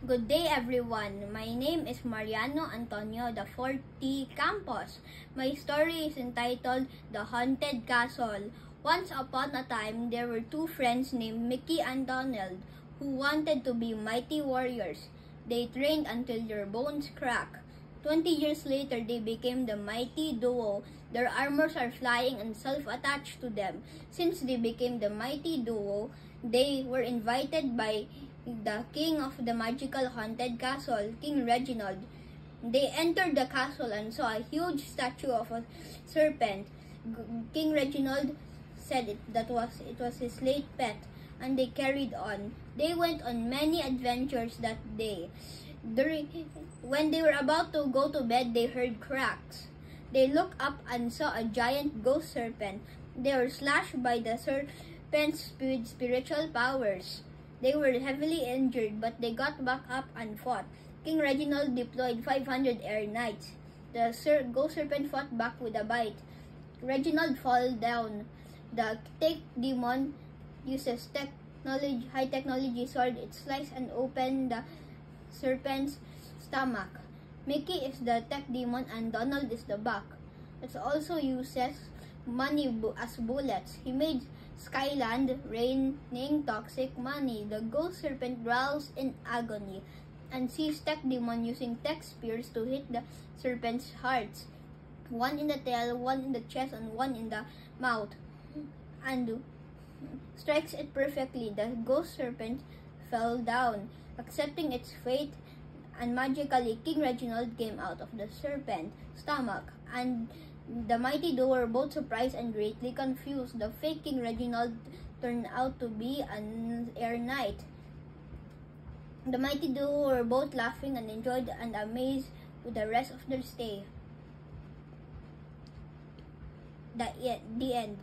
Good day everyone, my name is Mariano Antonio da Forte Campos. My story is entitled The Haunted Castle. Once upon a time, there were two friends named Mickey and Donald who wanted to be mighty warriors. They trained until their bones cracked. 20 years later, they became the mighty duo. Their armors are flying and self-attached to them. Since they became the mighty duo, they were invited by the king of the magical haunted castle, King Reginald. They entered the castle and saw a huge statue of a serpent. King Reginald said it was his late pet, and they carried on. They went on many adventures that day. When they were about to go to bed, they heard cracks. They looked up and saw a giant ghost serpent. They were slashed by the serpent's spiritual powers. They were heavily injured, but they got back up and fought. King Reginald deployed 500 air knights. The ghost serpent fought back with a bite. Reginald fell down. The tech demon uses high technology sword. It sliced and opened the serpent's stomach. Mickey is the tech demon and Donald is the back. It also uses money as bullets. He made Skyland raining toxic money. The ghost serpent growls in agony and sees tech demon using tech spears to hit the serpent's hearts. One in the tail, one in the chest, and one in the mouth, and strikes it perfectly. The ghost serpent fell down, accepting its fate, and magically King Reginald came out of the serpent's stomach, and the mighty duo were both surprised and greatly confused. The fake King Reginald turned out to be an air knight. The mighty duo were both laughing and enjoyed and amazed with the rest of their stay. The end.